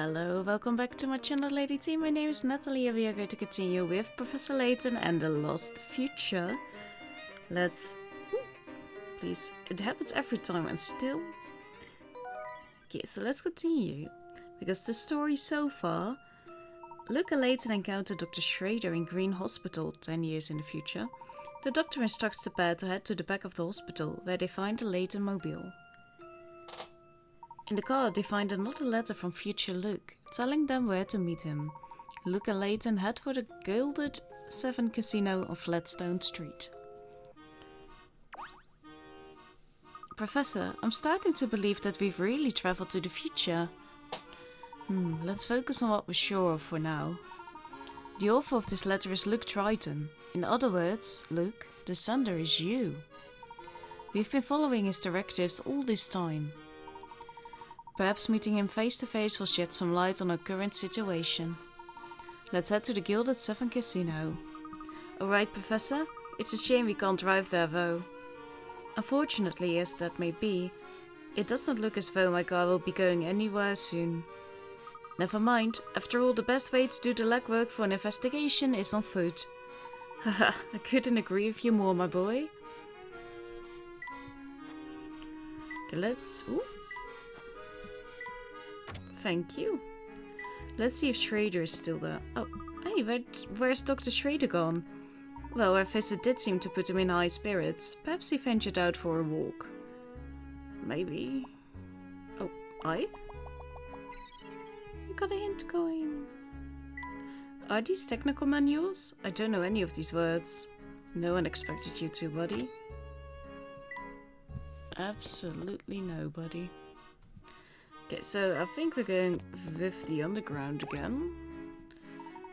Hello, welcome back to my channel, Lady T. My name is Nathalie and we are going to continue with Professor Layton and the Lost Future. Please, it happens every time and still. Okay, so let's continue. Because the story so far, Luke and Layton encounter Dr. Schrader in Green Hospital 10 years in the future. The doctor instructs the pair to head to the back of the hospital, where they find the Layton mobile. In the car, they find another letter from future Luke, telling them where to meet him. Luke and Layton head for the Gilded 7 Casino on Flatstone Street. Professor, I'm starting to believe that we've really traveled to the future. Let's focus on what we're sure of for now. The author of this letter is Luke Triton. In other words, Luke, the sender is you. We've been following his directives all this time. Perhaps meeting him face to face will shed some light on our current situation. Let's head to the Gilded 7 Casino. Alright, Professor, it's a shame we can't drive there though. Unfortunately, as that may be, it doesn't look as though my car will be going anywhere soon. Never mind, after all, the best way to do the legwork for an investigation is on foot. Haha, I couldn't agree with you more, my boy. Ooh. Thank you. Let's see if Schrader is still there. Oh, hey, where's Dr. Schrader gone? Well, our visit did seem to put him in high spirits. Perhaps he ventured out for a walk. Maybe. Oh, I? You got a hint going. Are these technical manuals? I don't know any of these words. No one expected you to, buddy. Absolutely nobody. Okay, so I think we're going with the underground again.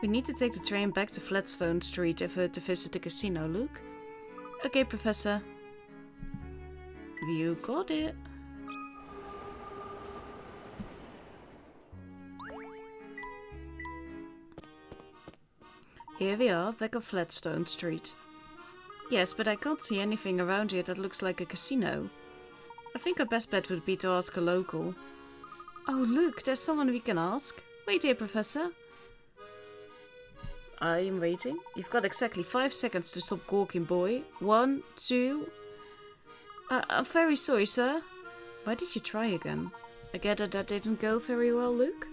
We need to take the train back to Flatstone Street if we're to visit the casino, Luke. Okay, Professor. You got it. Here we are, back on Flatstone Street. Yes, but I can't see anything around here that looks like a casino. I think our best bet would be to ask a local. Oh, look, there's someone we can ask. Wait here, Professor. I am waiting. You've got exactly 5 seconds to stop gawking, boy. 1, 2... I'm very sorry, sir. Why did you try again? I gather that didn't go very well, Luke?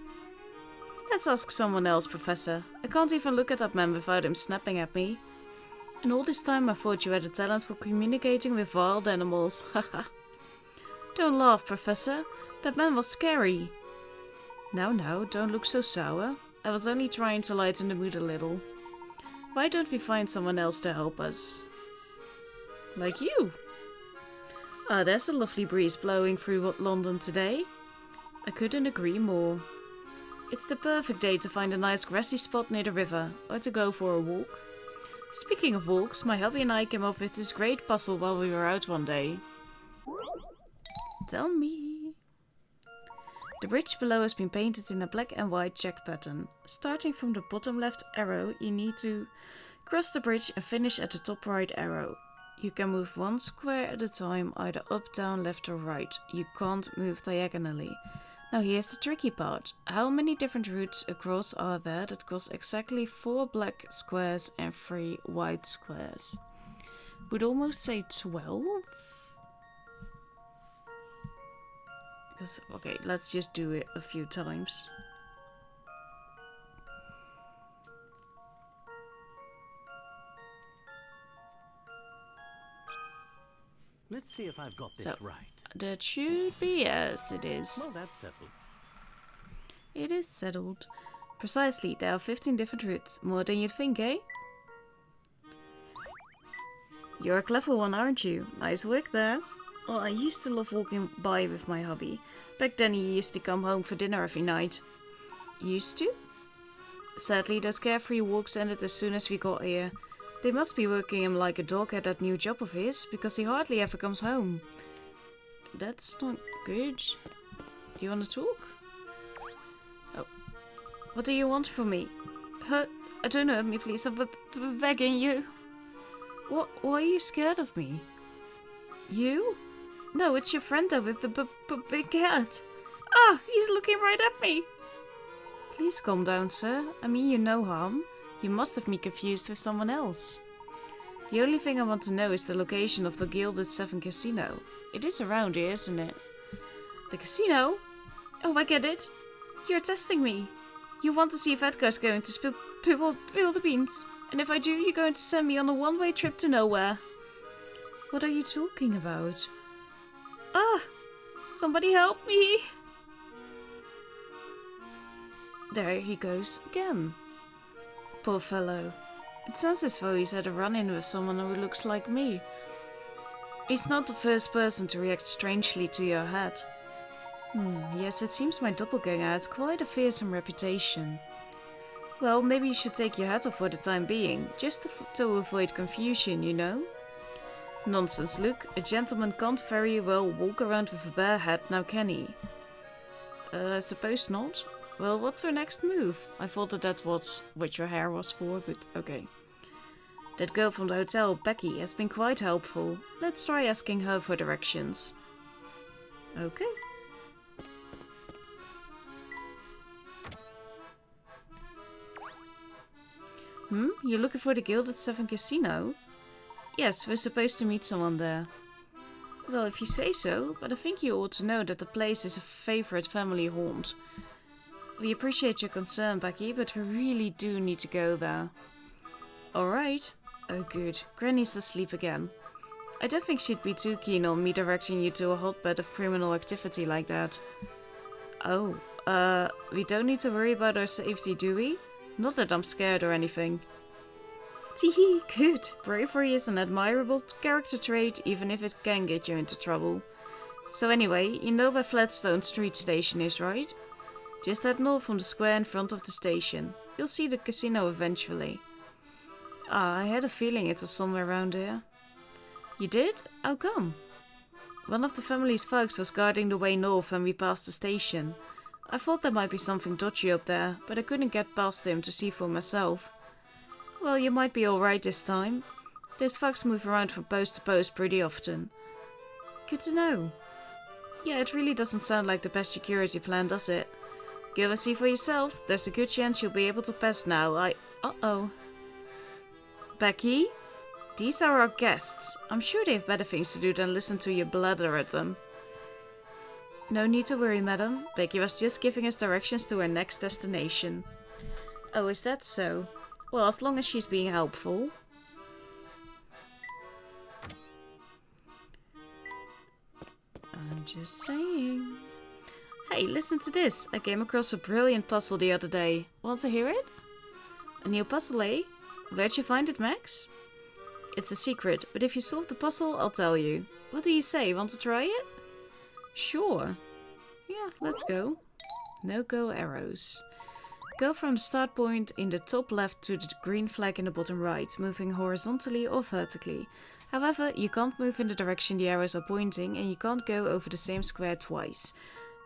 Let's ask someone else, Professor. I can't even look at that man without him snapping at me. And all this time I thought you had a talent for communicating with wild animals. Haha. Don't laugh, Professor. That man was scary. Now, don't look so sour. I was only trying to lighten the mood a little. Why don't we find someone else to help us? Like you. Ah, there's a lovely breeze blowing through London today. I couldn't agree more. It's the perfect day to find a nice grassy spot near the river, or to go for a walk. Speaking of walks, my hubby and I came up with this great puzzle while we were out one day. Tell me. The bridge below has been painted in a black and white check pattern. Starting from the bottom left arrow, you need to cross the bridge and finish at the top right arrow. You can move 1 square at a time, either up, down, left or right. You can't move diagonally. Now here's the tricky part. How many different routes across are there that cross exactly 4 black squares and 3 white squares? Would almost say 12. Okay, let's just do it a few times. Let's see if I've got this right. That should be, yes, it is. Well, that's settled. It is settled. Precisely, there are 15 different routes. More than you'd think, eh? You're a clever one, aren't you? Nice work there. Oh, I used to love walking by with my hubby. Back then he used to come home for dinner every night. Used to? Sadly, those carefree walks ended as soon as we got here. They must be working him like a dog at that new job of his, because he hardly ever comes home. That's not good. Do you want to talk? Oh. What do you want from me? Don't hurt me, please. I'm begging you. Why are you scared of me? You? No, it's your friend over with the big hat. Ah, he's looking right at me. Please calm down, sir. I mean you no harm. You must have me confused with someone else. The only thing I want to know is the location of the Gilded Seven Casino. It is around here, isn't it? The casino? Oh, I get it. You're testing me. You want to see if Edgar's going to spill the beans. And if I do, you're going to send me on a one-way trip to nowhere. What are you talking about? Ah! Somebody help me! There he goes again. Poor fellow. It sounds as though he's had a run-in with someone who looks like me. He's not the first person to react strangely to your hat. Yes, it seems my doppelganger has quite a fearsome reputation. Well, maybe you should take your hat off for the time being, just to avoid confusion, you know? Nonsense, Luke. A gentleman can't very well walk around with a bare hat, now can he? I suppose not. Well, what's our next move? I thought that was what your hair was for, but okay. That girl from the hotel, Becky, has been quite helpful. Let's try asking her for directions. Okay. You're looking for the Gilded Seven Casino? Yes, we're supposed to meet someone there. Well, if you say so, but I think you ought to know that the place is a favorite family haunt. We appreciate your concern, Becky, but we really do need to go there. Alright. Oh good, Granny's asleep again. I don't think she'd be too keen on me directing you to a hotbed of criminal activity like that. Oh, we don't need to worry about our safety, do we? Not that I'm scared or anything. Teehee, good. Bravery is an admirable character trait, even if it can get you into trouble. So anyway, you know where Flatstone Street Station is, right? Just head north from the square in front of the station. You'll see the casino eventually. Ah, I had a feeling it was somewhere around here. You did? How come? One of the family's folks was guarding the way north when we passed the station. I thought there might be something dodgy up there, but I couldn't get past him to see for myself. Well, you might be alright this time. Those folks move around from post to post pretty often. Good to know. Yeah, it really doesn't sound like the best security plan, does it? Go and see for yourself. There's a good chance you'll be able to pass now. Uh-oh. Becky? These are our guests. I'm sure they have better things to do than listen to you blather at them. No need to worry, madam. Becky was just giving us directions to our next destination. Oh, is that so? Well, as long as she's being helpful. I'm just saying. Hey, listen to this. I came across a brilliant puzzle the other day. Want to hear it? A new puzzle, eh? Where'd you find it, Max? It's a secret, but if you solve the puzzle, I'll tell you. What do you say? Want to try it? Sure. Yeah, let's go. No-go arrows. Go from the start point in the top left to the green flag in the bottom right, moving horizontally or vertically. However, you can't move in the direction the arrows are pointing, and you can't go over the same square twice.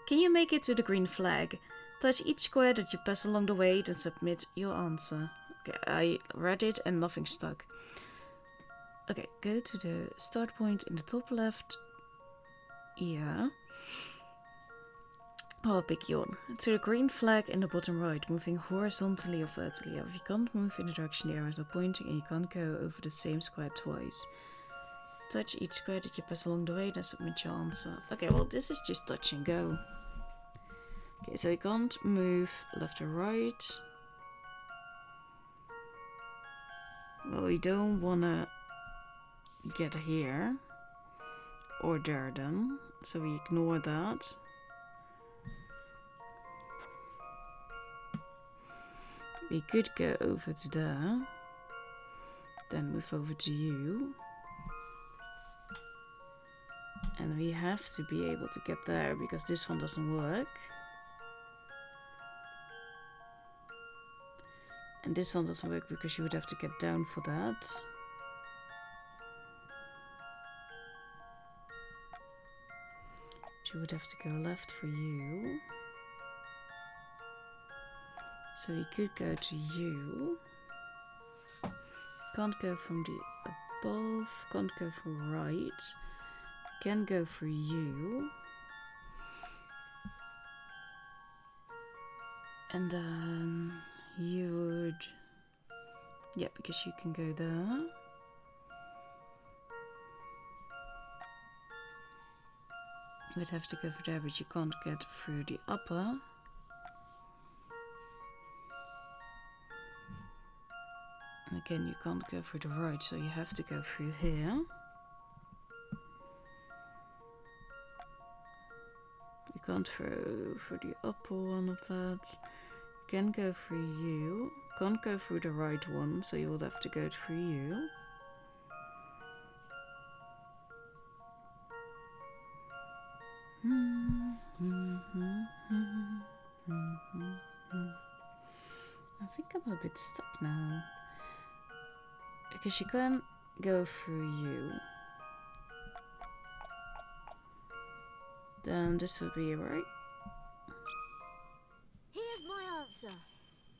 Can you make it to the green flag? Touch each square that you pass along the way, then submit your answer. Okay, I read it and nothing stuck. Okay, go to the start point in the top left. Yeah. Oh, big yawn. To the green flag in the bottom right, moving horizontally or vertically. If you can't move in the direction the arrows are pointing and you can't go over the same square twice. Touch each square that you pass along the way, then submit your answer. Okay, well this is just touch and go. Okay, so you can't move left or right. Well, we don't wanna get here or there then, so we ignore that. We could go over to there, then move over to you, and we have to be able to get there because this one doesn't work, and this one doesn't work because you would have to get down for that. You would have to go left for you. So we could go to you. Can't go from the above. Can't go from right. Can go for you. And then you would... Yeah, because you can go there. You would have to go for there, but you can't get through the upper. Again, you can't go through the right, so you have to go through here. You can't throw through the upper one of that. You can go through you. Can't go through the right one, so you will have to go through you. I think I'm a bit stuck now. Because you can't go through you. Then this would be right. Here's my answer.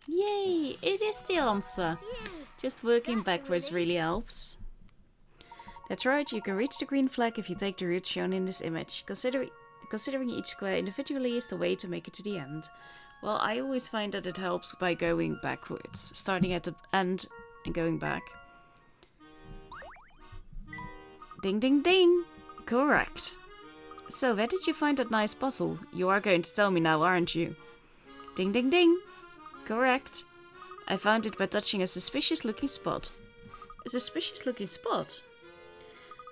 Yay! It is the answer. Yay. Just working That's a backwards relief. really helps. That's right, you can reach the green flag if you take the route shown in this image. Considering each square individually is the way to make it to the end. Well, I always find that it helps by going backwards. Starting at the end and going back. Ding ding ding! Correct. So, where did you find that nice puzzle? You are going to tell me now, aren't you? Ding ding ding! Correct. I found it by touching a suspicious looking spot. A suspicious looking spot?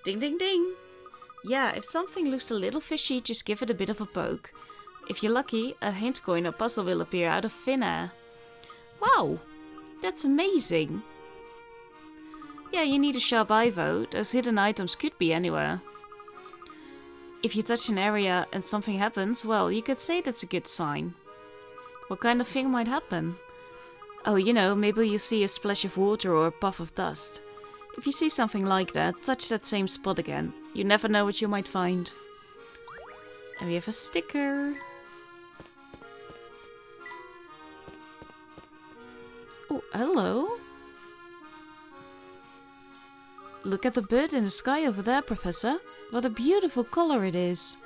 Ding ding ding! Yeah, if something looks a little fishy, just give it a bit of a poke. If you're lucky, a hint coin or puzzle will appear out of thin air. Wow! That's amazing! Yeah, you need a sharp eye though. Those hidden items could be anywhere. If you touch an area and something happens, well, you could say that's a good sign. What kind of thing might happen? Oh, you know, maybe you see a splash of water or a puff of dust. If you see something like that, touch that same spot again. You never know what you might find. And we have a sticker. Oh, hello. Look at the bird in the sky over there, Professor. What a beautiful color it is.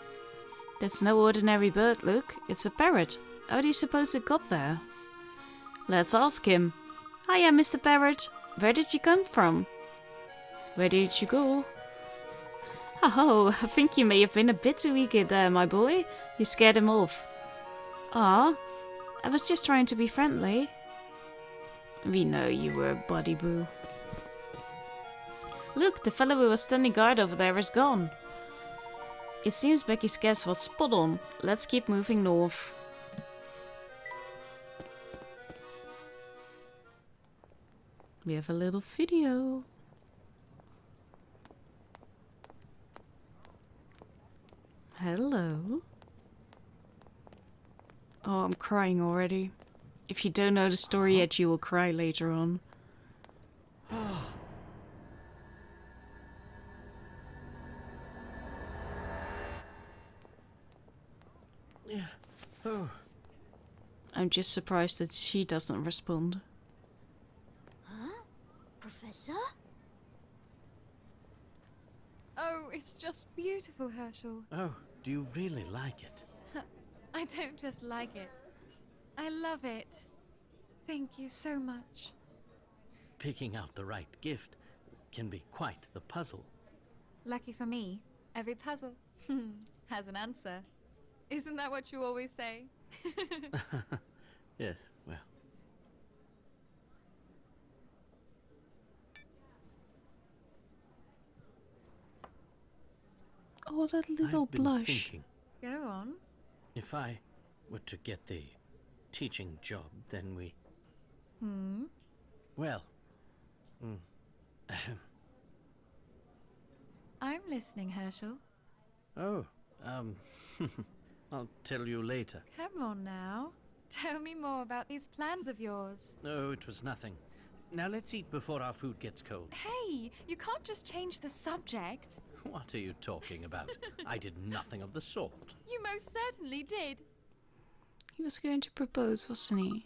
That's no ordinary bird, look. It's a parrot. How do you suppose it got there? Let's ask him. Hiya, Mr. Parrot. Where did you come from? Where did you go? Oh, I think you may have been a bit too eager there, my boy. You scared him off. Ah, I was just trying to be friendly. We know you were, Buddy Boo. Look, the fellow who was standing guard over there is gone. It seems Becky's guess was spot on. Let's keep moving north. We have a little video. Hello. Oh, I'm crying already. If you don't know the story yet, you will cry later on. Yeah. Oh. I'm just surprised that she doesn't respond. Huh? Professor? Oh, it's just beautiful, Herschel. Oh, do you really like it? I don't just like it. I love it. Thank you so much. Picking out the right gift can be quite the puzzle. Lucky for me, every puzzle has an answer. Isn't that what you always say? Yes, well. Oh, that little I've been blush. thinking, Go on. if I were to get the teaching job, then we... Well... I'm listening, Herschel. Oh, I'll tell you later. Come on now. Tell me more about these plans of yours. No, it was nothing. Now let's eat before our food gets cold. Hey, you can't just change the subject. What are you talking about? I did nothing of the sort. You most certainly did. He was going to propose, wasn't he?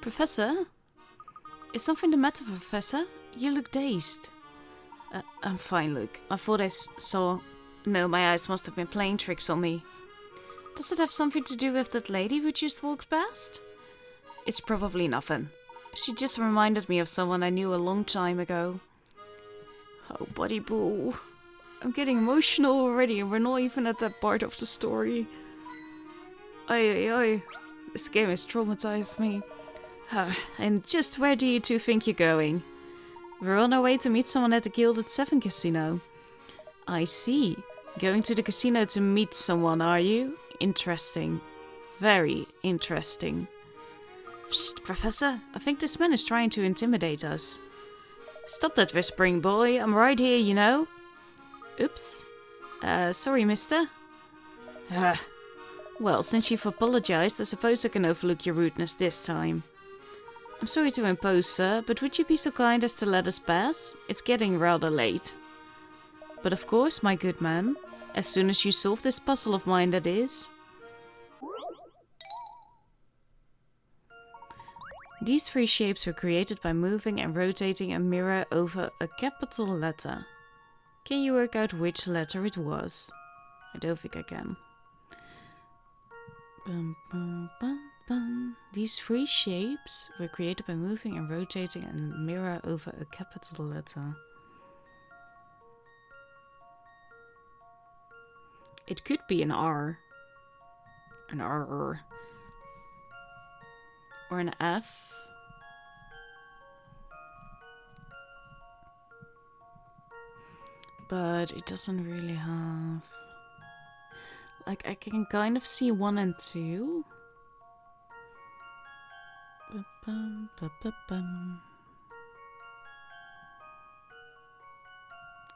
Professor? Is something the matter, Professor? You look dazed. I'm fine, Luke. I thought I saw... No, my eyes must have been playing tricks on me. Does it have something to do with that lady who just walked past? It's probably nothing. She just reminded me of someone I knew a long time ago. Oh, buddy boo. I'm getting emotional already and we're not even at that part of the story. Oi. This game has traumatized me. And just where do you two think you're going? We're on our way to meet someone at the Gilded Seven casino. I see. Going to the casino to meet someone, are you? Interesting. Very interesting. Psst, Professor. I think this man is trying to intimidate us. Stop that whispering, boy. I'm right here, you know. Oops. Sorry, mister. Well, since you've apologized, I suppose I can overlook your rudeness this time. I'm sorry to impose, sir, but would you be so kind as to let us pass? It's getting rather late. But of course, my good man. As soon as you solve this puzzle of mine, that is. These three shapes were created by moving and rotating a mirror over a capital letter. Can you work out which letter it was? I don't think I can. Bum, bum, bum, bum. These three shapes were created by moving and rotating a mirror over a capital letter. It could be an R. An R. Or an F. But it doesn't really have... Like, I can kind of see 1 and 2.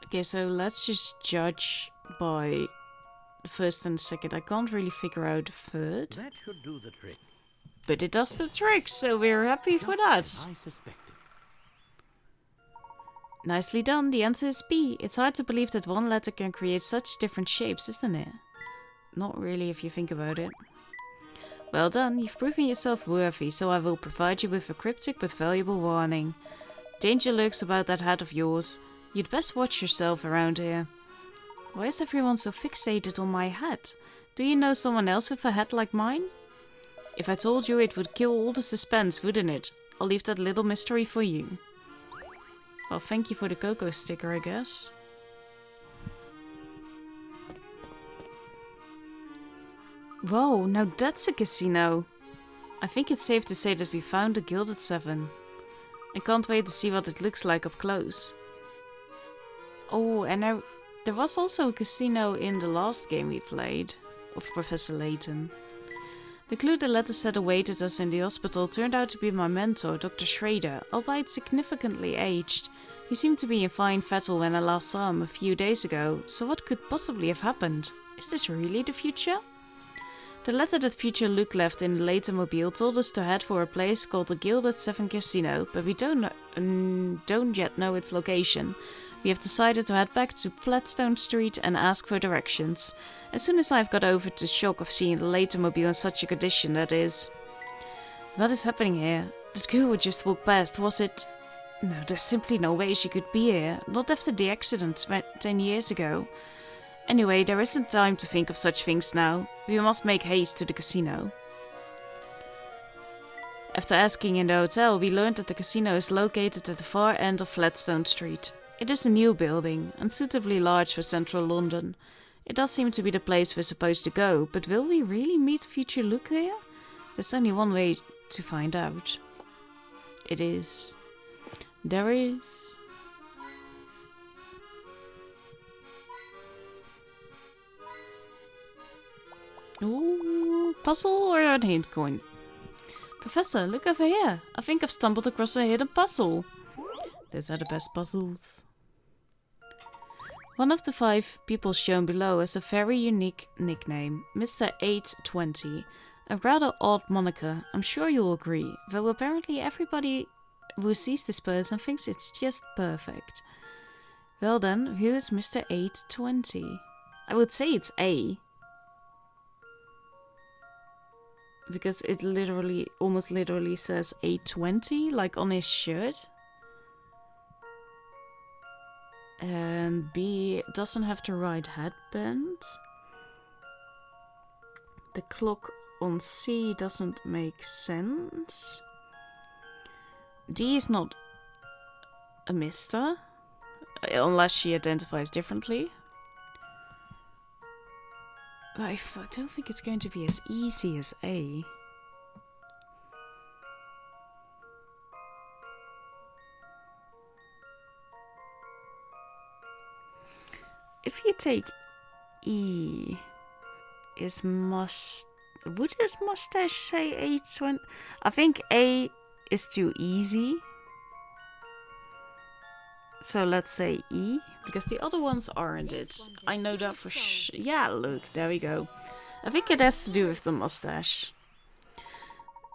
Okay, so let's just judge by the first and the second. I can't really figure out the third. That should do the trick. But it does the trick, so we're happy for that. Just as I suspected. Nicely done. The answer is B. It's hard to believe that one letter can create such different shapes, isn't it? Not really if you think about it. Well done. You've proven yourself worthy, so I will provide you with a cryptic but valuable warning. Danger lurks about that hat of yours. You'd best watch yourself around here. Why is everyone so fixated on my hat? Do you know someone else with a hat like mine? If I told you, it would kill all the suspense, wouldn't it? I'll leave that little mystery for you. Well, thank you for the cocoa sticker, I guess. Whoa, now that's a casino. I think it's safe to say that we found the Gilded Seven. I can't wait to see what it looks like up close. Oh, and there was also a casino in the last game we played, of Professor Layton. The clue the letter said awaited us in the hospital turned out to be my mentor, Dr. Schrader, albeit significantly aged. He seemed to be in fine fettle when I last saw him a few days ago, so what could possibly have happened? Is this really the future? The letter that future Luke left in the Layton mobile told us to head for a place called the Gilded Seven Casino, but we don't yet know its location. We have decided to head back to Flatstone Street and ask for directions. As soon as I've got over the shock of seeing the Layton mobile in such a condition, that is. What is happening here? That girl would just walk past, was it? No, there's simply no way she could be here. Not after the accident 10 years ago. Anyway, there isn't time to think of such things now. We must make haste to the casino. After asking in the hotel, we learned that the casino is located at the far end of Flatstone Street. It is a new building, unsuitably large for central London. It does seem to be the place we're supposed to go, but will we really meet future Luke there? There's only one way to find out. It is. There is. Ooh, puzzle or a hint coin? Professor, look over here. I think I've stumbled across a hidden puzzle. Those are the best puzzles. One of the 5 people shown below has a very unique nickname, Mr. 820. A rather odd moniker, I'm sure you'll agree, though apparently everybody who sees this person thinks it's just perfect. Well then, who is Mr. 820? I would say it's A. Because it almost literally says 820, like on his shirt. And B doesn't have the right headband. The clock on C doesn't make sense. D is not a mister, unless she identifies differently. I don't think it's going to be as easy as A. If you take E, would this mustache say A20? I think A is too easy. So let's say E, because the other ones aren't it. I know that for yeah, look, there we go. I think it has to do with the mustache.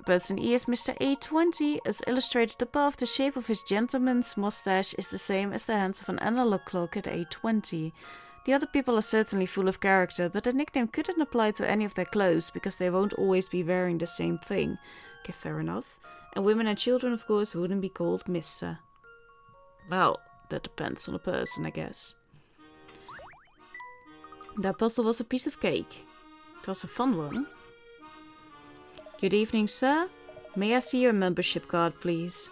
Person E is Mr. A20. As illustrated above, the shape of his gentleman's mustache is the same as the hands of an analog clock at A20. The other people are certainly full of character, but the nickname couldn't apply to any of their clothes, because they won't always be wearing the same thing. Okay, fair enough. And women and children, of course, wouldn't be called Mr. Well, that depends on the person, I guess. That puzzle was a piece of cake. It was a fun one. Good evening, sir. May I see your membership card, please?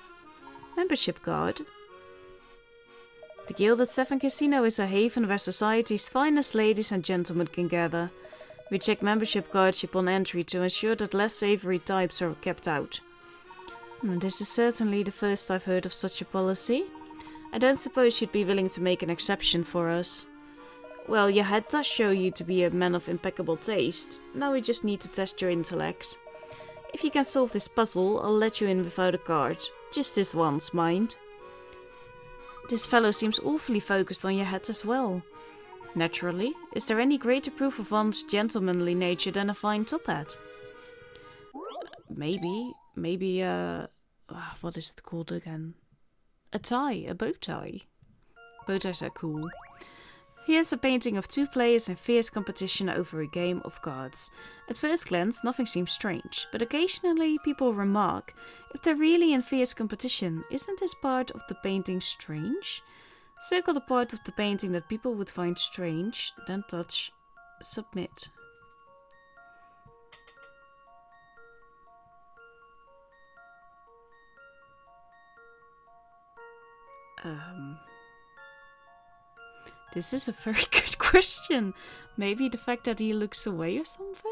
Membership card? The Gilded Seven Casino is a haven where society's finest ladies and gentlemen can gather. We check membership cards upon entry to ensure that less savory types are kept out. This is certainly the first I've heard of such a policy. I don't suppose you'd be willing to make an exception for us. Well, your head does show you to be a man of impeccable taste. Now we just need to test your intellect. If you can solve this puzzle, I'll let you in without a card. Just this once, mind. This fellow seems awfully focused on your head as well. Naturally, is there any greater proof of one's gentlemanly nature than a fine top hat? Maybe, what is it called again? A tie, a bow tie. Bow ties are cool. Here's a painting of two players in fierce competition over a game of cards. At first glance, nothing seems strange, but occasionally people remark, if they're really in fierce competition, isn't this part of the painting strange? Circle the part of the painting that people would find strange, then touch Submit. This is a very good question. Maybe the fact that he looks away or something?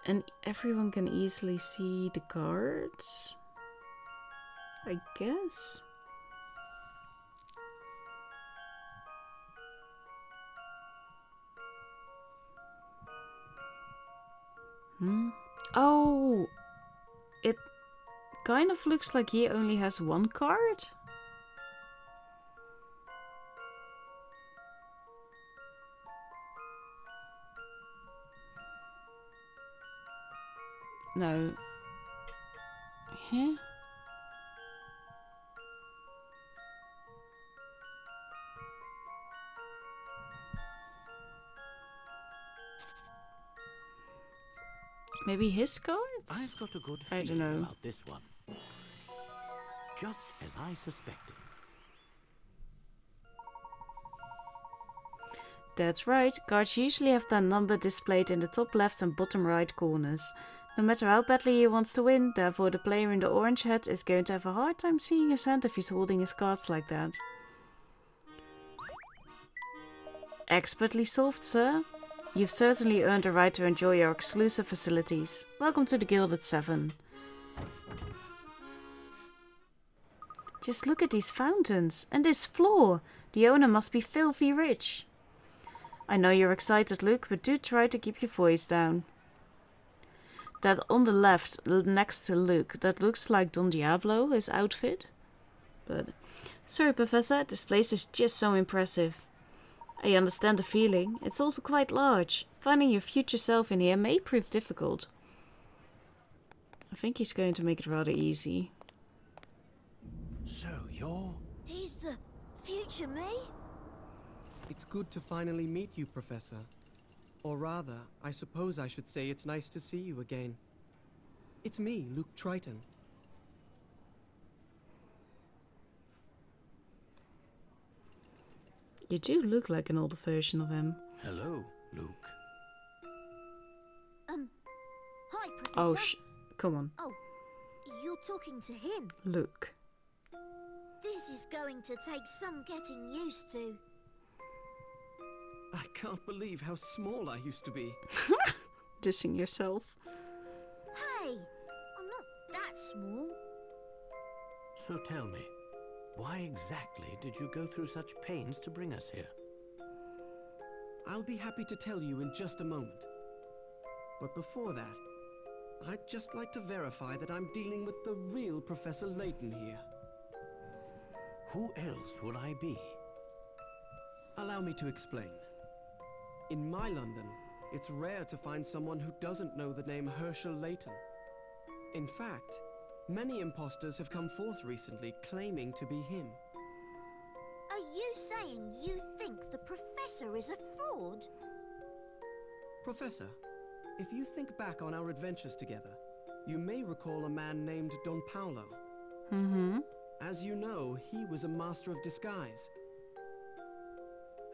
And everyone can easily see the cards? I guess? Oh! It kind of looks like he only has one card? No. Huh? Maybe his cards? I've got a good I don't feeling know. about this one. Just as I suspected. That's right, cards usually have their number displayed in the top left and bottom right corners. No matter how badly he wants to win, therefore the player in the orange hat is going to have a hard time seeing his hand if he's holding his cards like that. Expertly solved, sir. You've certainly earned the right to enjoy our exclusive facilities. Welcome to the Gilded Seven. Just look at these fountains and this floor. The owner must be filthy rich. I know you're excited, Luke, but do try to keep your voice down. That on the left, next to Luke, that looks like Don Diablo, his outfit. But sorry, Professor, this place is just so impressive. I understand the feeling. It's also quite large. Finding your future self in here may prove difficult. I think he's going to make it rather easy. So you're... He's the future me? It's good to finally meet you, Professor. Or rather, I suppose I should say it's nice to see you again. It's me, Luke Triton. You do look like an older version of him. Hello. Luke. Hi, Professor. Oh, come on. Oh, you're talking to him. Luke. This is going to take some getting used to. I can't believe how small I used to be. Dissing yourself. Hey, I'm not that small. So tell me, why exactly did you go through such pains to bring us here? I'll be happy to tell you in just a moment. But before that, I'd just like to verify that I'm dealing with the real Professor Layton here. Who else would I be? Allow me to explain. In my London, it's rare to find someone who doesn't know the name Herschel Layton. In fact, many imposters have come forth recently claiming to be him. Are you saying you think the Professor is a fraud? Professor, if you think back on our adventures together, you may recall a man named Don Paolo. Mm-hmm. As you know, he was a master of disguise.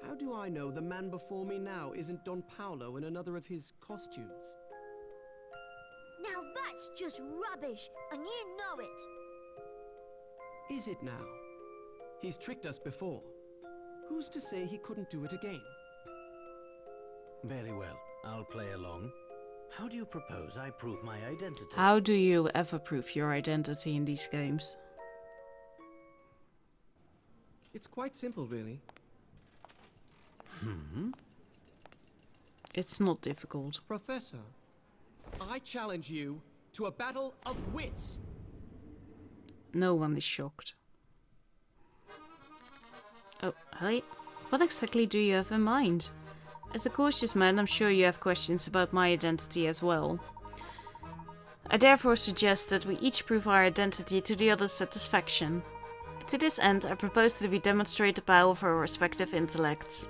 How do I know the man before me now isn't Don Paolo in another of his costumes? Now that's just rubbish, and you know it. Is it now? He's tricked us before. Who's to say he couldn't do it again? Very well, I'll play along. How do you propose I prove my identity? How do you ever prove your identity in these games? It's quite simple, really. It's not difficult. Professor, I challenge you to a battle of wits. No one is shocked. Oh, hi. What exactly do you have in mind? As a cautious man, I'm sure you have questions about my identity as well. I therefore suggest that we each prove our identity to the other's satisfaction. To this end, I propose that we demonstrate the power of our respective intellects.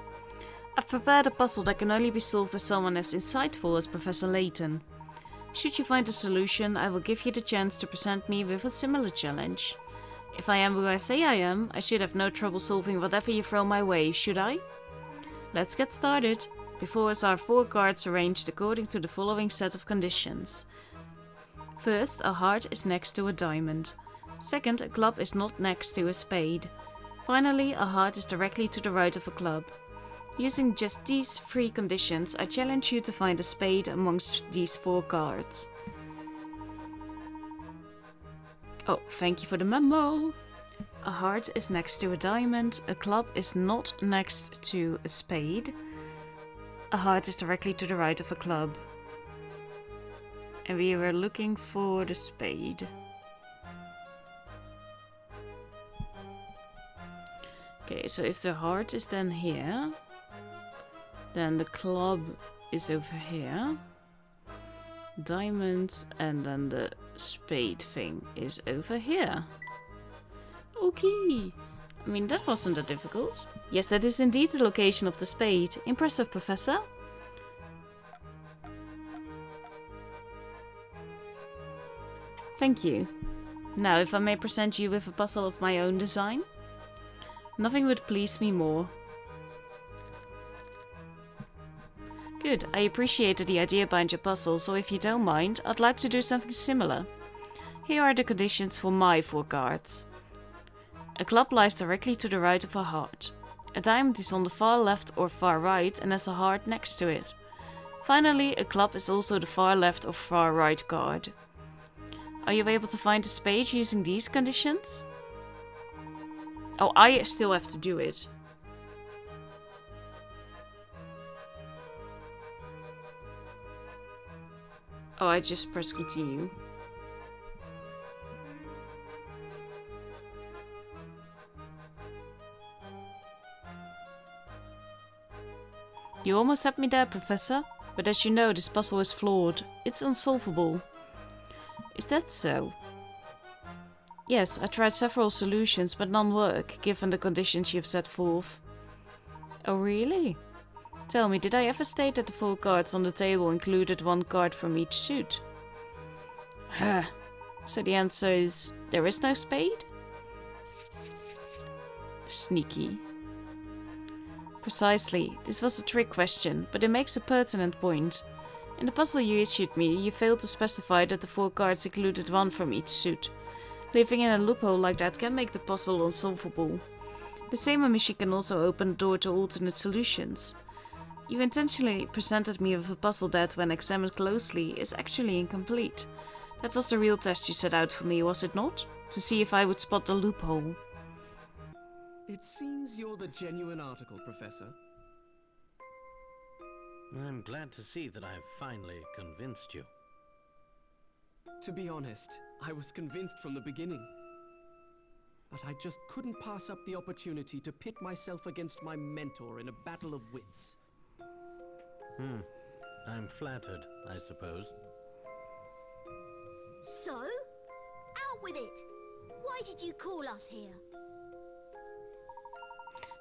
I've prepared a puzzle that can only be solved by someone as insightful as Professor Layton. Should you find a solution, I will give you the chance to present me with a similar challenge. If I am who I say I am, I should have no trouble solving whatever you throw my way, should I? Let's get started. Before us are 4 cards arranged according to the following set of conditions. First, a heart is next to a diamond. Second, a club is not next to a spade. Finally, a heart is directly to the right of a club. Using just these 3 conditions, I challenge you to find a spade amongst these 4 cards. Oh, thank you for the memo! A heart is next to a diamond, a club is not next to a spade. A heart is directly to the right of a club. And we were looking for the spade. Okay, so if the heart is then here, then the club is over here. Diamond, and then the spade thing is over here. Okay. I mean, that wasn't that difficult. Yes, that is indeed the location of the spade. Impressive, Professor. Thank you. Now, if I may present you with a puzzle of my own design. Nothing would please me more. Good, I appreciated the idea behind your puzzle, so if you don't mind, I'd like to do something similar. Here are the conditions for my 4 cards. A club lies directly to the right of a heart. A diamond is on the far left or far right and has a heart next to it. Finally, a club is also the far left or far right card. Are you able to find a spade using these conditions? Oh, I still have to do it. Oh, I just press continue. You almost had me there, Professor, but as you know, this puzzle is flawed. It's unsolvable. Is that so? Yes, I tried several solutions, but none work, given the conditions you've set forth. Oh, really? Tell me, did I ever state that the 4 cards on the table included 1 card from each suit? So the answer is, there is no spade? Sneaky. Precisely. This was a trick question, but it makes a pertinent point. In the puzzle you issued me, you failed to specify that the 4 cards included 1 from each suit. Living in a loophole like that can make the puzzle unsolvable. The same omission can also open the door to alternate solutions. You intentionally presented me with a puzzle that, when examined closely, is actually incomplete. That was the real test you set out for me, was it not? To see if I would spot the loophole. It seems you're the genuine article, Professor. I'm glad to see that I've finally convinced you. To be honest, I was convinced from the beginning. But I just couldn't pass up the opportunity to pit myself against my mentor in a battle of wits. I'm flattered, I suppose. So? Out with it! Why did you call us here?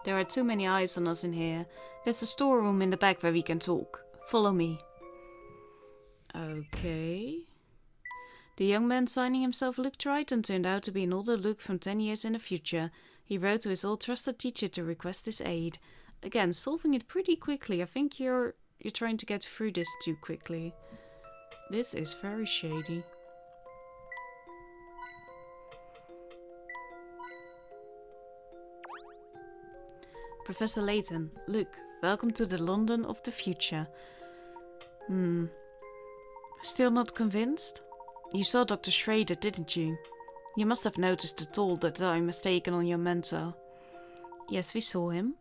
There are too many eyes on us in here. There's a storeroom in the back where we can talk. Follow me. Okay. The young man signing himself Luke Triton turned out to be an older Luke from 10 years in the future. He wrote to his old trusted teacher to request his aid. Again, solving it pretty quickly. I think you're trying to get through this too quickly. This is very shady. Professor Layton, Luke, welcome to the London of the future. Still not convinced? You saw Dr. Schrader, didn't you? You must have noticed the toll that time has taken on your mentor. Yes, we saw him.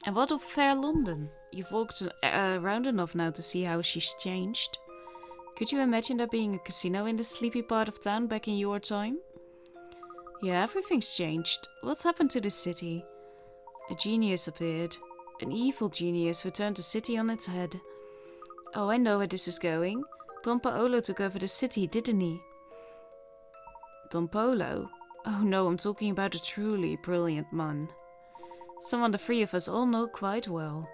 And what of fair London? You've walked around enough now to see how she's changed. Could you imagine there being a casino in this sleepy part of town back in your time? Yeah, everything's changed. What's happened to this city? A genius appeared. An evil genius who turned the city on its head. Oh, I know where this is going. Don Paolo took over the city, didn't he? Don Paolo? Oh no, I'm talking about a truly brilliant man. Someone the 3 of us all know quite well.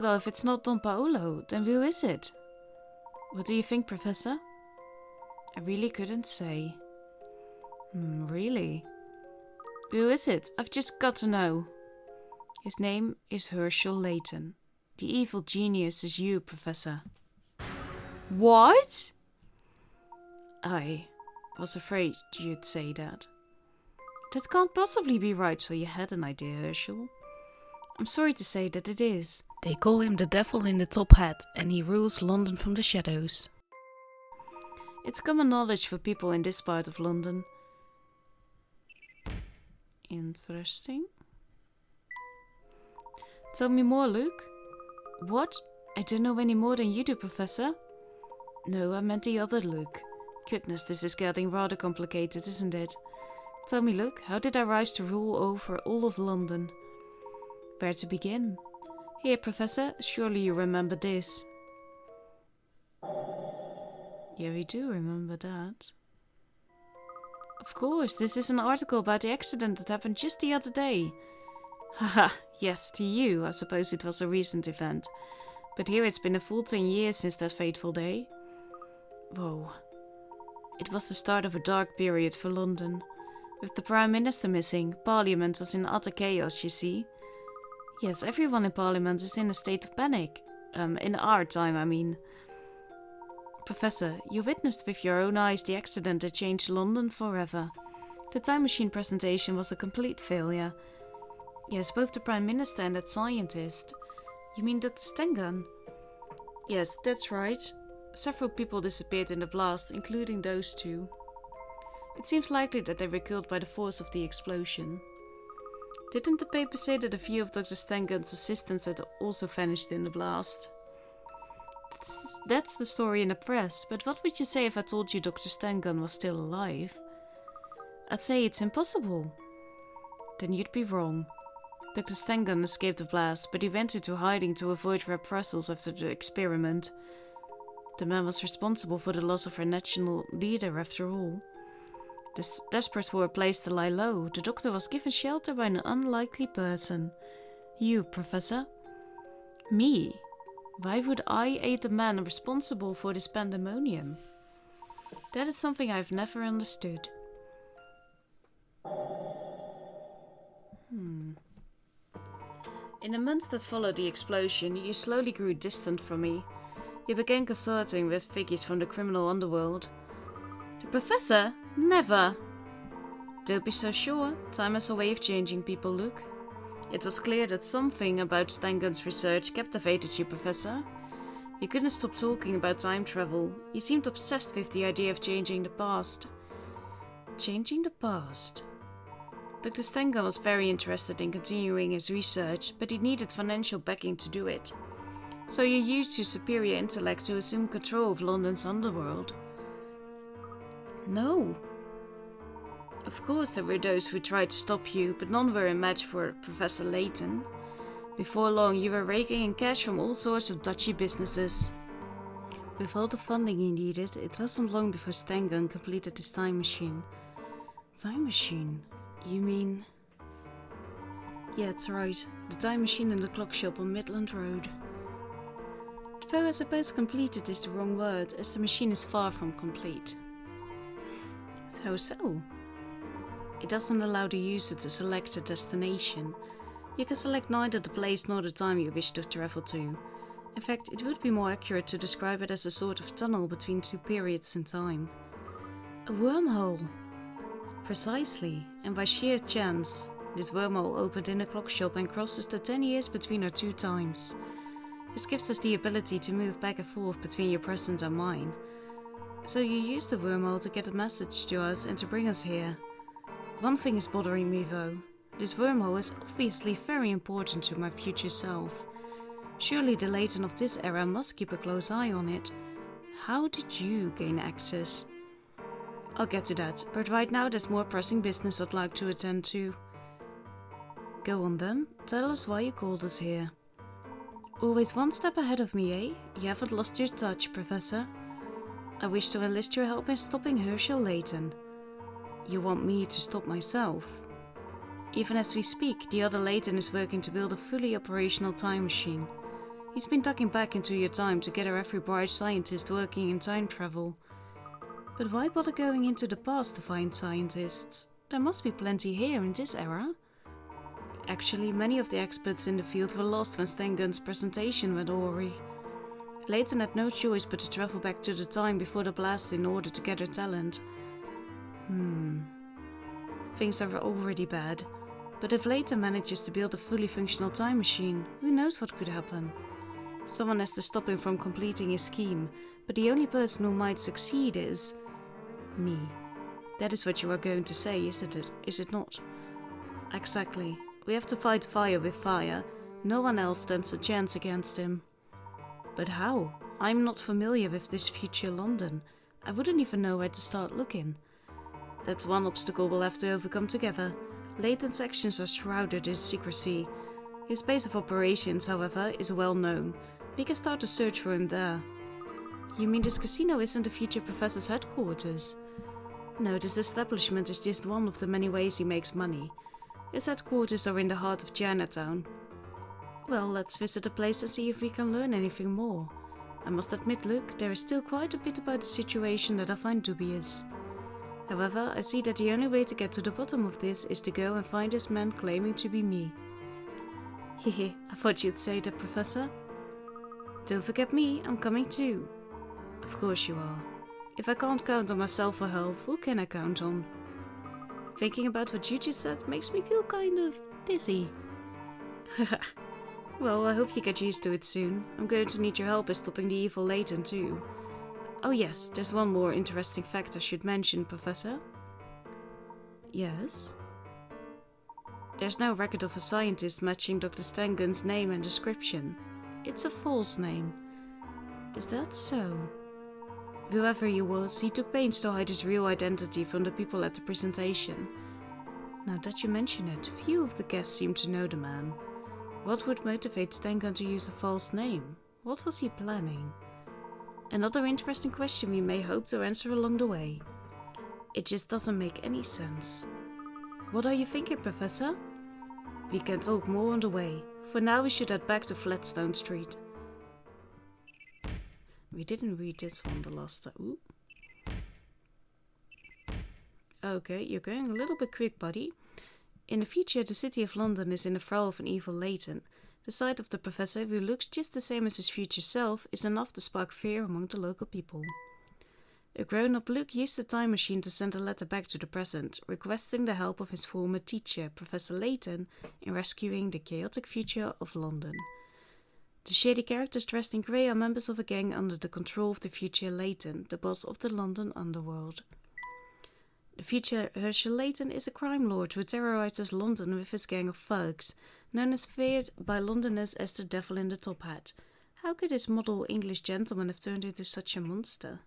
Well, if it's not Don Paolo, then who is it? What do you think, Professor? I really couldn't say. Really? Who is it? I've just got to know. His name is Herschel Layton. The evil genius is you, Professor. What? I was afraid you'd say that. That can't possibly be right, so you had an idea, Herschel. I'm sorry to say that it is. They call him the devil in the top hat, and he rules London from the shadows. It's common knowledge for people in this part of London. Interesting. Tell me more, Luke. What? I don't know any more than you do, Professor. No, I meant the other Luke. Goodness, this is getting rather complicated, isn't it? Tell me, Luke, how did I rise to rule over all of London? Where to begin? Here, Professor, surely you remember this. Yeah, we do remember that. Of course, this is an article about the accident that happened just the other day. Haha, yes, to you, I suppose it was a recent event. But here it's been a full 10 years since that fateful day. Whoa. It was the start of a dark period for London. With the Prime Minister missing, Parliament was in utter chaos, you see. Yes, everyone in Parliament is in a state of panic. In our time, I mean. Professor, you witnessed with your own eyes the accident that changed London forever. The time machine presentation was a complete failure. Yes, both the Prime Minister and that scientist. You mean Dr. Stengan? Yes, that's right. Several people disappeared in the blast, including those 2. It seems likely that they were killed by the force of the explosion. Didn't the paper say that a few of Dr. Stengan's assistants had also vanished in the blast? That's the story in the press, but what would you say if I told you Dr. Stengan was still alive? I'd say it's impossible. Then you'd be wrong. Dr. Stengan escaped the blast, but he went into hiding to avoid reprisals after the experiment. The man was responsible for the loss of our national leader, after all. Desperate for a place to lie low, the doctor was given shelter by an unlikely person. You, Professor? Me? Why would I aid the man responsible for this pandemonium? That is something I've never understood. In the months that followed the explosion, you slowly grew distant from me. You began consorting with figures from the criminal underworld. The Professor? Never! Don't be so sure. Time has a way of changing people, Luke. It was clear that something about Stangun's research captivated you, Professor. You couldn't stop talking about time travel. You seemed obsessed with the idea of changing the past. Changing the past? Dr. Stangun was very interested in continuing his research, but he needed financial backing to do it. So you used your superior intellect to assume control of London's underworld. No. Of course there were those who tried to stop you, but none were a match for Professor Layton. Before long you were raking in cash from all sorts of dodgy businesses. With all the funding he needed, it wasn't long before Stangun completed his time machine. Time machine? You mean... Yeah, it's right. The time machine in the clock shop on Midland Road. Though I suppose completed is the wrong word, as the machine is far from complete. How so? It doesn't allow the user to select a destination. You can select neither the place nor the time you wish to travel to. In fact, it would be more accurate to describe it as a sort of tunnel between two periods in time. A wormhole! Precisely, and by sheer chance, this wormhole opened in a clock shop and crosses the 10 years between our two times. This gives us the ability to move back and forth between your present and mine. So you use the wormhole to get a message to us and to bring us here. One thing is bothering me though. This wormhole is obviously very important to my future self. Surely the Layton of this era must keep a close eye on it. How did you gain access? I'll get to that, but right now there's more pressing business I'd like to attend to. Go on then, tell us why you called us here. Always one step ahead of me, eh? You haven't lost your touch, Professor. I wish to enlist your help in stopping Herschel Layton. You want me to stop myself? Even as we speak, the other Layton is working to build a fully operational time machine. He's been ducking back into your time to gather every bright scientist working in time travel. But why bother going into the past to find scientists? There must be plenty here in this era. Actually, many of the experts in the field were lost when Stangun's presentation went awry. Layton had no choice but to travel back to the time before the blast in order to gather talent. Things are already bad, but if Layton manages to build a fully functional time machine, who knows what could happen? Someone has to stop him from completing his scheme, but the only person who might succeed is... me. That is what you are going to say, isn't it? Is it not? Exactly. We have to fight fire with fire. No one else stands a chance against him. But how? I'm not familiar with this future London. I wouldn't even know where to start looking. That's one obstacle we'll have to overcome together. Layton's actions are shrouded in secrecy. His base of operations, however, is well known. We can start a search for him there. You mean this casino isn't the future professor's headquarters? No, this establishment is just one of the many ways he makes money. His headquarters are in the heart of Chinatown. Well, let's visit the place and see if we can learn anything more. I must admit, Luke, there is still quite a bit about the situation that I find dubious. However, I see that the only way to get to the bottom of this is to go and find this man claiming to be me. Hehe, I thought you'd say that, Professor. Don't forget me, I'm coming too. Of course you are. If I can't count on myself for help, who can I count on? Thinking about what you just said makes me feel kind of dizzy. Well, I hope you get used to it soon. I'm going to need your help in stopping the evil Layton too. Oh yes, there's one more interesting fact I should mention, Professor. Yes? There's no record of a scientist matching Dr. Stangun's name and description. It's a false name. Is that so? Whoever he was, he took pains to hide his real identity from the people at the presentation. Now that you mention it, few of the guests seem to know the man. What would motivate Stangun to use a false name? What was he planning? Another interesting question we may hope to answer along the way. It just doesn't make any sense. What are you thinking, Professor? We can talk more on the way. For now we should head back to Flatstone Street. We didn't read this one the last time. Ooh. Okay, you're going a little bit quick, buddy. In the future, the city of London is in the thrall of an evil Layton. The sight of the professor, who looks just the same as his future self, is enough to spark fear among the local people. A grown-up Luke used the time machine to send a letter back to the present, requesting the help of his former teacher, Professor Layton, in rescuing the chaotic future of London. The shady characters dressed in grey are members of a gang under the control of the future Layton, the boss of the London underworld. The future Herschel Layton is a crime lord who terrorizes London with his gang of thugs, known as feared by Londoners as the devil in the top hat. How could this model English gentleman have turned into such a monster?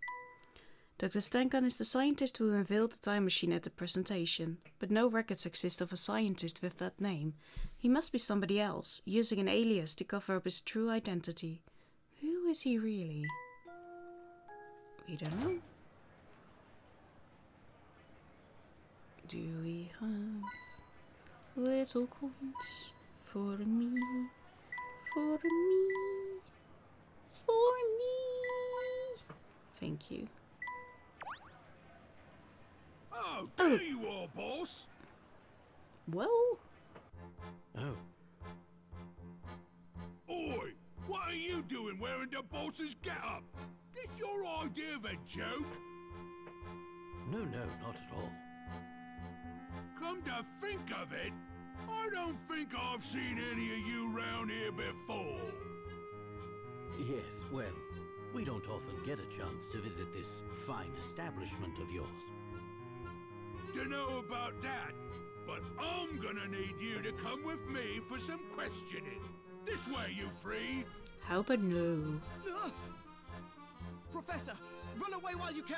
Dr. Stankan is the scientist who unveiled the time machine at the presentation, but no records exist of a scientist with that name. He must be somebody else, using an alias to cover up his true identity. Who is he really? We don't know. Do we have little coins for me? For me? For me? Thank you. Oh, there you are, boss. Well? Oh, Oi, what are you doing wearing the boss's getup? This your idea of a joke? no, not at all. Come to think of it, I don't think I've seen any of you round here before. Yes, well, we don't often get a chance to visit this fine establishment of yours. Dunno about that, but I'm gonna need you to come with me for some questioning. This way, you three. How about no? Professor, run away while you can!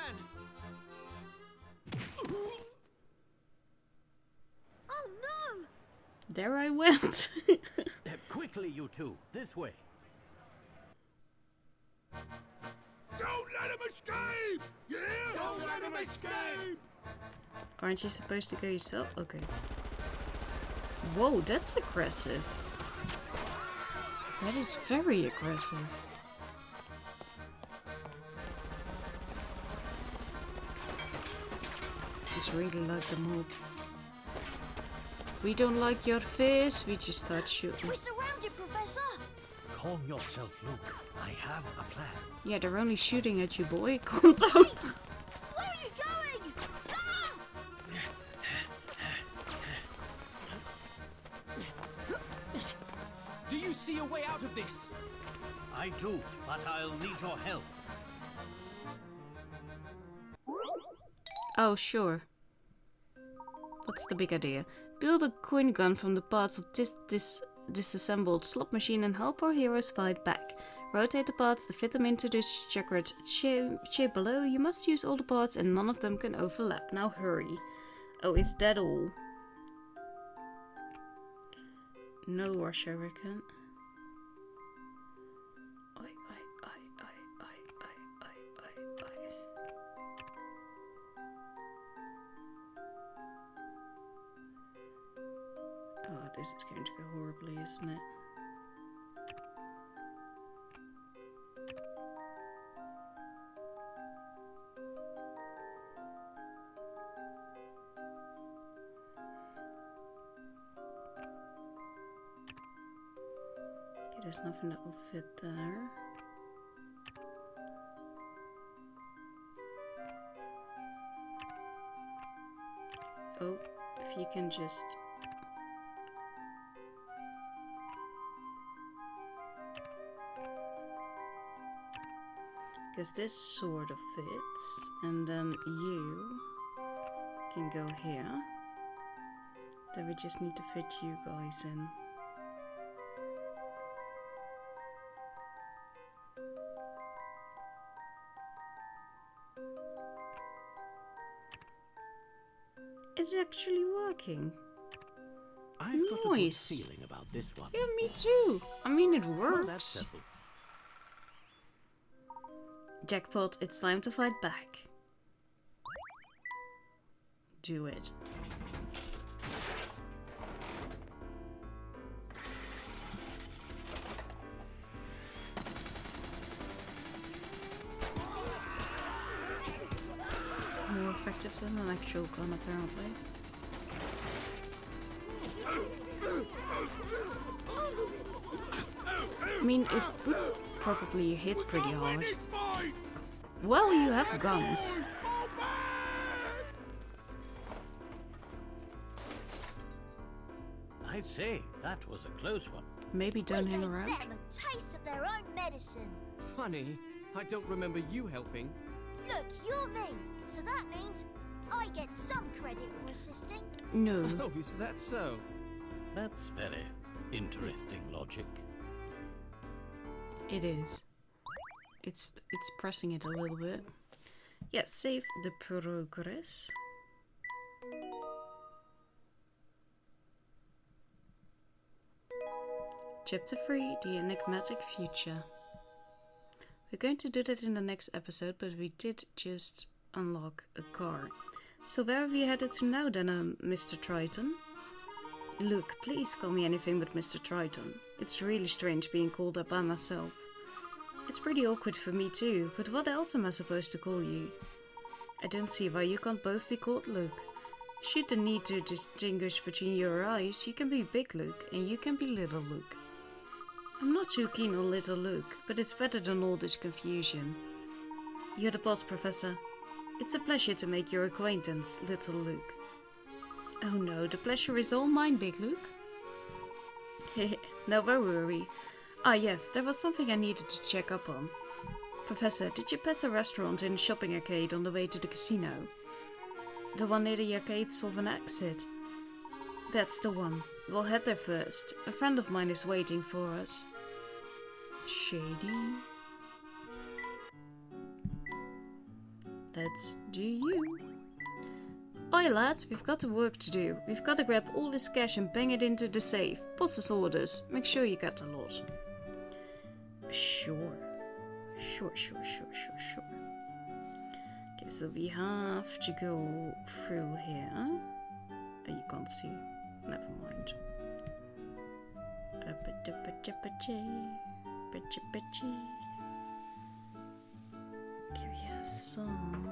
Oh no! There I went. Quickly, you two, this way. Don't let him escape! Yeah? Don't let him escape! Aren't you supposed to go yourself? Okay. Whoa, that's aggressive. That is very aggressive. It's really like a mob. We don't like your face, we just start shooting. We're surrounded, Professor! Calm yourself, Luke. I have a plan. Yeah, they're only shooting at you, boy. Calm down. Where are you going? Ah! Do you see a way out of this? I do, but I'll need your help. Oh, sure. What's the big idea? Build a coin gun from the parts of this disassembled slot machine and help our heroes fight back. Rotate the parts to fit them into this checkered shape below. You must use all the parts and none of them can overlap. Now hurry. Oh, is that all? No rush, I reckon. Oh, this is going to go horribly, isn't it? Okay, there's nothing that will fit there. Oh, if you can just... Because this sort of fits, and then you can go here. Then we just need to fit you guys in. It's actually working. I've got a good Nice. feeling about this one. Yeah, me too. I mean, it Well, that's works. settled. Jackpot, it's time to fight back. Do it. More effective than an actual gun, apparently. I mean, it would probably hit pretty hard. It's mine! Well, you have guns. Fall back! I'd say that was a close one. Maybe don't We hang gave around. them a taste of their own medicine. Funny, I don't remember you helping. Look, you're me, so that means I get some credit for assisting. No. Oh, is that so? That's very interesting logic. It is. It's pressing it a little bit. Yes, save the progress. Chapter 3, The Enigmatic Future. We're going to do that in the next episode, but we did just unlock a car. So where are we headed to now then, Mr. Triton? Look, please call me anything but Mr. Triton. It's really strange being called that by myself. It's pretty awkward for me too, but what else am I supposed to call you? I don't see why you can't both be called Luke. Should the need to distinguish between your eyes, you can be Big Luke and you can be Little Luke. I'm not too keen on Little Luke, but it's better than all this confusion. You're the boss, Professor. It's a pleasure to make your acquaintance, Little Luke. Oh no, the pleasure is all mine, Big Luke. No, don't worry. Ah yes, there was something I needed to check up on. Professor, did you pass a restaurant and shopping arcade on the way to the casino? The one near the arcade Sylvan exit? That's the one. We'll head there first. A friend of mine is waiting for us. Shady. Let's do you. Oi lads, we've got work to do. We've got to grab all this cash and bang it into the safe. Boss's orders. Make sure you get a lot. Sure. Sure. Okay, so we have to go through here. Oh, you can't see. Never mind. Okay, we have some.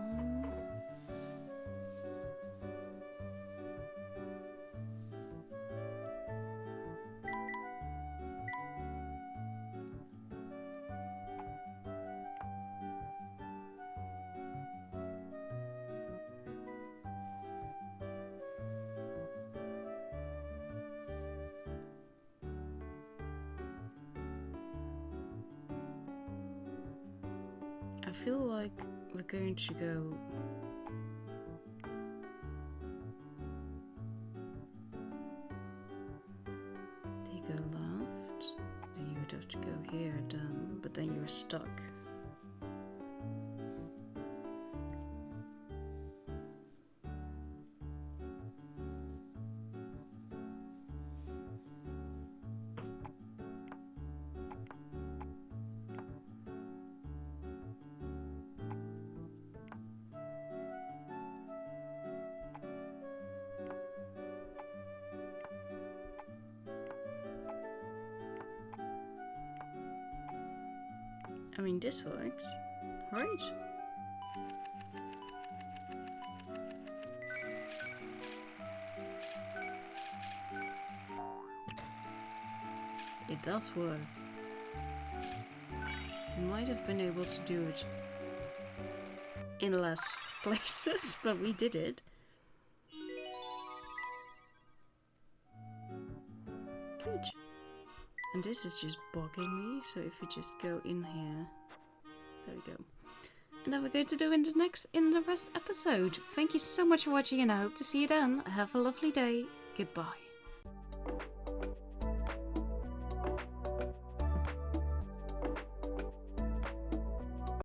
I feel like we're going to go take a left, then you would have to go here then, but then you're stuck. I mean, this works, right? It does work. We might have been able to do it in less places, but we did it. Good. And this is just bugging me, so if we just go in here, there we go. And then we're going to do in the rest episode. Thank you so much for watching, and I hope to see you then. Have a lovely day. Goodbye.